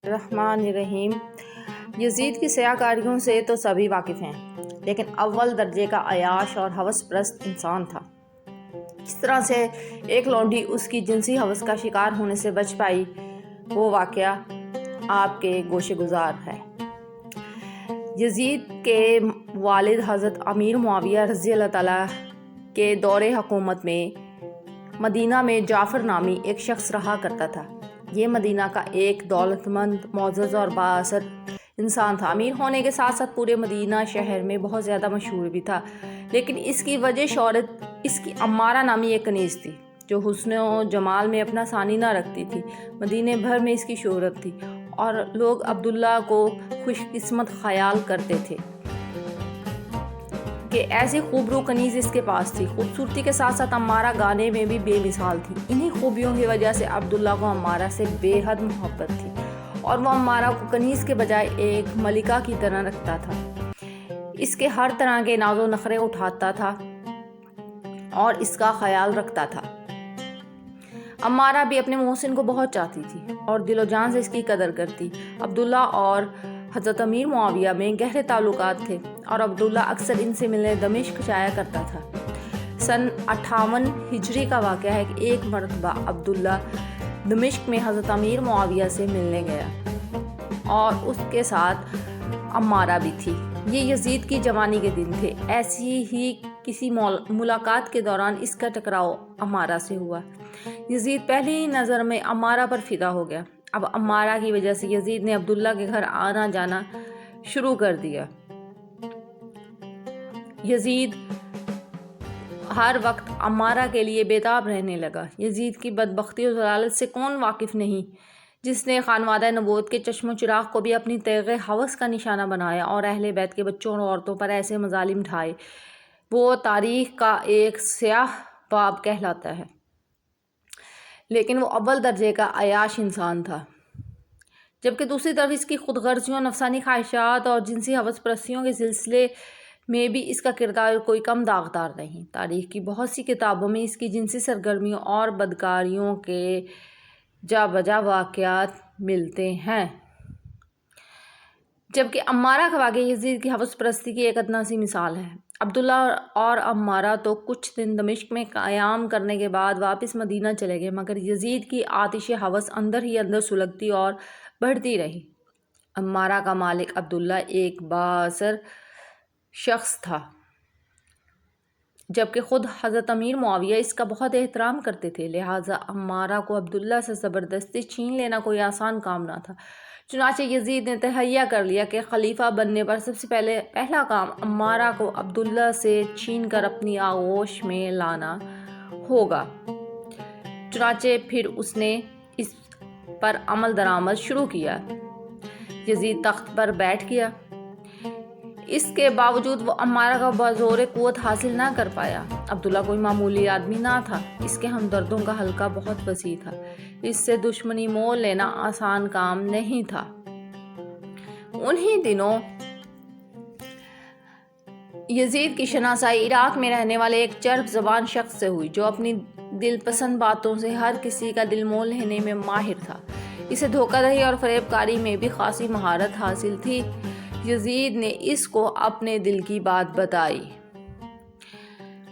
الرحمن الرحیم۔ یزید کی سیاہ کاریوں سے تو سبھی واقف ہیں، لیکن اول درجے کا عیاش اور ہوس پرست انسان تھا۔ اس طرح سے ایک لونڈی اس کی جنسی ہوس کا شکار ہونے سے بچ پائی، وہ واقعہ آپ کے گوشے گزار ہے۔ یزید کے والد حضرت امیر معاویہ رضی اللہ تعالیٰ کے دور حکومت میں مدینہ میں جعفر نامی ایک شخص رہا کرتا تھا۔ یہ مدینہ کا ایک دولت مند، معزز اور بااثر انسان تھا۔ امیر ہونے کے ساتھ ساتھ پورے مدینہ شہر میں بہت زیادہ مشہور بھی تھا، لیکن اس کی وجہ شہرت اس کی عمارہ نامی ایک کنیز تھی، جو حسن و جمال میں اپنا ثانی نہ رکھتی تھی۔ مدینہ بھر میں اس کی شہرت تھی اور لوگ عبداللہ کو خوش قسمت خیال کرتے تھے کہ ایسی خوبرو کنیز اس کے پاس تھی۔ خوبصورتی کے ساتھ ساتھ عمارہ گانے میں بھی بے مثال تھی۔ انہی خوبیوں کی وجہ سے عبداللہ کو عمارہ سے بے حد محبت تھی اور وہ عمارہ کو کنیز کے بجائے ایک ملکہ کی طرح رکھتا تھا۔ اس کے ہر طرح کے ناز و نخرے اٹھاتا تھا اور اس کا خیال رکھتا تھا۔ عمارہ بھی اپنے محسن کو بہت چاہتی تھی اور دل و جان سے اس کی قدر کرتی۔ عبداللہ اور حضرت امیر معاویہ میں گہرے تعلقات تھے اور عبداللہ اکثر ان سے ملنے دمشق جایا کرتا تھا۔ سن 58 ہجری کا واقعہ ہے کہ ایک مرتبہ عبداللہ دمشق میں حضرت امیر معاویہ سے ملنے گیا اور اس کے ساتھ عمارہ بھی تھی۔ یہ یزید کی جوانی کے دن تھے۔ ایسی ہی کسی ملاقات کے دوران اس کا ٹکراؤ عمارہ سے ہوا۔ یزید پہلی نظر میں عمارہ پر فدا ہو گیا۔ اب عمارہ کی وجہ سے یزید نے عبداللہ کے گھر آنا جانا شروع کر دیا۔ یزید ہر وقت عمارہ کے لیے بیتاب رہنے لگا۔ یزید کی بدبختی اور ضلالت سے کون واقف نہیں، جس نے خانوادہ نبوت کے چشم و چراغ کو بھی اپنی تیغ ہوس کا نشانہ بنایا اور اہل بیت کے بچوں اور عورتوں پر ایسے مظالم ڈھائے۔ وہ تاریخ کا ایک سیاہ باب کہلاتا ہے، لیکن وہ اول درجے کا عیاش انسان تھا، جبکہ دوسری طرف اس کی خود غرضیوں، نفسانی خواہشات اور جنسی ہوس پرستیوں کے سلسلے میں بھی اس کا کردار کوئی کم داغدار نہیں۔ تاریخ کی بہت سی کتابوں میں اس کی جنسی سرگرمیوں اور بدکاریوں کے جا بجا واقعات ملتے ہیں، جبکہ عمارہ کا واقعہ یزید کی ہوس پرستی کی ایک ادنیٰ سی مثال ہے۔ عبداللہ اور عمارہ تو کچھ دن دمشق میں قیام کرنے کے بعد واپس مدینہ چلے گئے، مگر یزید کی آتش ہوس اندر ہی اندر سلگتی اور بڑھتی رہی۔ عمارہ کا مالک عبداللہ ایک بااثر شخص تھا، جبکہ خود حضرت امیر معاویہ اس کا بہت احترام کرتے تھے، لہٰذا عمارہ کو عبداللہ سے زبردستی چھین لینا کوئی آسان کام نہ تھا۔ چنانچہ یزید نے تہیہ کر لیا کہ خلیفہ بننے پر سب سے پہلا کام عمارہ کو عبداللہ سے چھین کر اپنی آغوش میں لانا ہوگا۔ چنانچہ پھر اس نے اس پر عمل درآمد شروع کیا۔ یزید تخت پر بیٹھ گیا۔ اس کے باوجود وہ عمارہ کا بزور قوت حاصل نہ کر پایا۔ عبداللہ کوئی معمولی آدمی نہ تھا، اس کے ہمدردوں کا حلقہ بہت وسیع تھا۔ اس سے دشمنی مول لینا آسان کام نہیں تھا۔ انہی دنوں یزید کی شناسائی عراق میں رہنے والے ایک چرب زبان شخص سے ہوئی، جو اپنی دل پسند باتوں سے ہر کسی کا دل مول لینے میں ماہر تھا۔ اسے دھوکہ دہی اور فریب کاری میں بھی خاصی مہارت حاصل تھی۔ یزید نے اس کو اپنے دل کی بات بتائی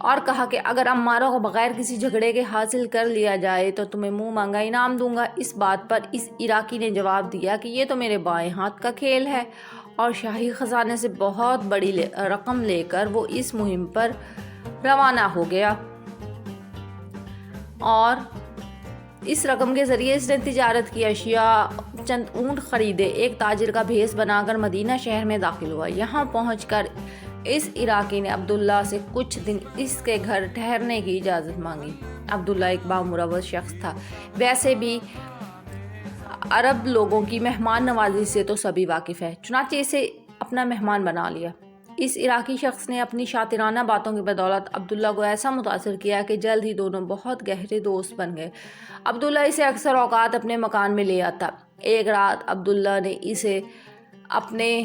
اور کہا کہ اگر عمارہ کو بغیر کسی جھگڑے کے حاصل کر لیا جائے تو تمہیں منہ مانگا انعام دوں گا۔ اس بات پر اس عراقی نے جواب دیا کہ یہ تو میرے بائیں ہاتھ کا کھیل ہے، اور شاہی خزانے سے بہت بڑی رقم لے کر وہ اس مہم پر روانہ ہو گیا اور اس رقم کے ذریعے اس نے تجارت کی، اشیاء، چند اونٹ خریدے، ایک تاجر کا بھیس بنا کر مدینہ شہر میں داخل ہوا۔ یہاں پہنچ کر اس عراقی نے عبداللہ سے کچھ دن اس کے گھر ٹھہرنے کی اجازت مانگی۔ عبداللہ ایک بامروت شخص تھا، ویسے بھی عرب لوگوں کی مہمان نوازی سے تو سبھی واقف ہے، چنانچہ اسے اپنا مہمان بنا لیا۔ اس عراقی شخص نے اپنی شاطرانہ باتوں کی بدولت عبداللہ کو ایسا متاثر کیا کہ جلد ہی دونوں بہت گہرے دوست بن گئے۔ عبداللہ اسے اکثر اوقات اپنے مکان میں لے آتا۔ ایک رات عبداللہ نے اسے اپنے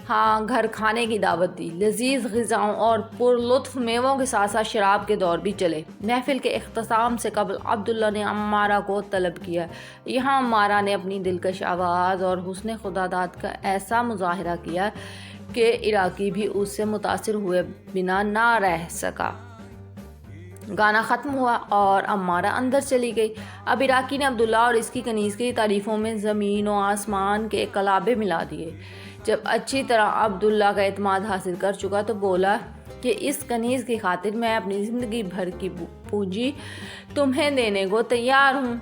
ہاں گھر کھانے کی دعوت دی، لذیذ غذاؤں اور پرلطف میووں کے ساتھ ساتھ شراب کے دور بھی چلے۔ محفل کے اختتام سے قبل عبداللہ نے عمارہ کو طلب کیا۔ یہاں عمارہ نے اپنی دلکش آواز اور حسن خداداد کا ایسا مظاہرہ کیا کہ عراقی بھی اس سے متاثر ہوئے بنا نہ رہ سکا۔ گانا ختم ہوا اور عمارہ اندر چلی گئی۔ اب عراقی نے عبداللہ اور اس کی کنیز کی تعریفوں میں زمین و آسمان کے کلابے ملا دیے۔ جب اچھی طرح عبداللہ کا اعتماد حاصل کر چکا تو بولا کہ اس کنیز کی خاطر میں اپنی زندگی بھر کی پونجی تمہیں دینے کو تیار ہوں،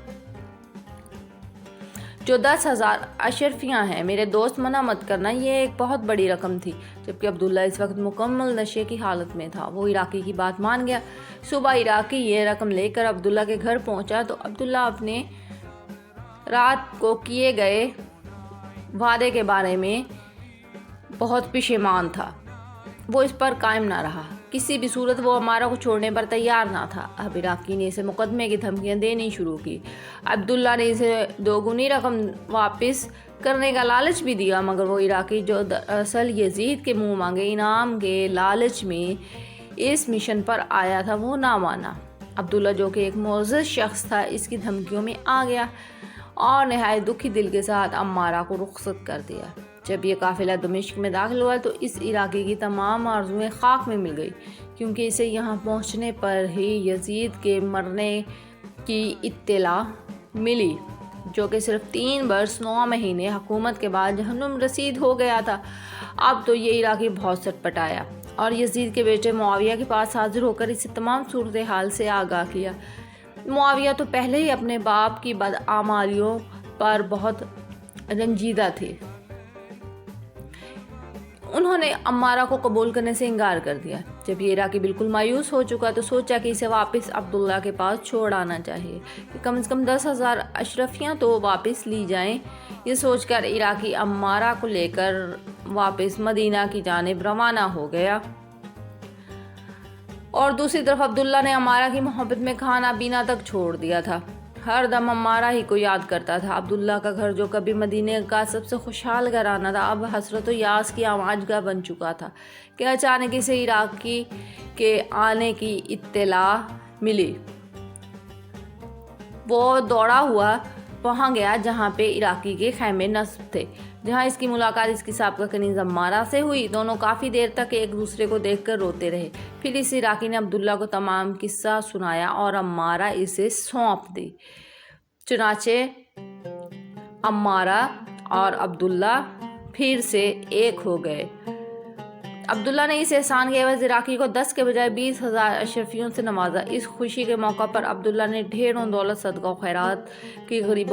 جو 10,000 اشرفیاں ہیں۔ میرے دوست منع مت کرنا، یہ ایک بہت بڑی رقم تھی۔ جبکہ عبداللہ اس وقت مکمل نشے کی حالت میں تھا، وہ عراقی کی بات مان گیا۔ صبح عراقی یہ رقم لے کر عبداللہ کے گھر پہنچا تو عبداللہ اپنے رات کو کیے گئے وعدے کے بارے میں بہت پشیمان تھا۔ وہ اس پر قائم نہ رہا، کسی بھی صورت وہ عمارہ کو چھوڑنے پر تیار نہ تھا۔ اب عراقی نے اسے مقدمے کی دھمکیاں دینی شروع کی۔ عبداللہ نے اسے 2 گنی رقم واپس کرنے کا لالچ بھی دیا، مگر وہ عراقی جو دراصل یزید کے منہ مانگے انعام کے لالچ میں اس مشن پر آیا تھا وہ نہ مانا۔ عبداللہ جو کہ ایک معزز شخص تھا اس کی دھمکیوں میں آ گیا اور نہایت دکھی دل کے ساتھ عمارہ کو رخصت کر دیا۔ جب یہ قافلہ دمشق میں داخل ہوا تو اس عراقی کی تمام آرزوئیں خاک میں مل گئی، کیونکہ اسے یہاں پہنچنے پر ہی یزید کے مرنے کی اطلاع ملی، جو کہ صرف 3 برس 9 مہینے حکومت کے بعد جہنم رسید ہو گیا تھا۔ اب تو یہ عراقی بہت سٹ آیا اور یزید کے بیٹے معاویہ کے پاس حاضر ہو کر اسے تمام صورتحال سے آگاہ کیا۔ معاویہ تو پہلے ہی اپنے باپ کی بدعمالیوں پر بہت رنجیدہ تھے۔ انہوں نے عمارہ کو قبول کرنے سے انکار کر دیا۔ جب یہ عراقی بالکل مایوس ہو چکا تو سوچا کہ اسے واپس عبداللہ کے پاس چھوڑ آنا چاہیے کہ کم از کم 10,000 اشرفیاں تو واپس لی جائیں۔ یہ سوچ کر عراقی عمارہ کو لے کر واپس مدینہ کی جانب روانہ ہو گیا، اور دوسری طرف عبداللہ نے عمارہ کی محبت میں کھانا پینا تک چھوڑ دیا تھا۔ ہر دم عمارہ ہی کو یاد کرتا تھا۔ عبداللہ کا گھر جو کبھی مدینہ کا سب سے خوشحال گھرانہ تھا، اب حسرت و یاس کی آماج گاہ بن چکا تھا کہ اچانک اسے عراقی کے آنے کی اطلاع ملی۔ وہ دوڑا ہوا وہاں گیا جہاں پہ عراقی کے خیمے نصب تھے، جہاں اس کی ملاقات اس کی سابقہ کنیز عمارہ سے ہوئی۔ دونوں کافی دیر تک ایک دوسرے کو دیکھ کر روتے رہے۔ پھر اس عراقی نے عبداللہ کو تمام قصہ سنایا اور عمارہ اسے سونپ دی۔ چنانچہ عمارہ اور عبداللہ پھر سے ایک ہو گئے۔ عبداللہ نے اس احسان کے عوض عراقی کو 10 کے بجائے 20,000 اشرفیوں سے نوازا۔ اس خوشی کے موقع پر عبداللہ نے ڈھیروں دولت صدقہ و خیرات کی غریبوں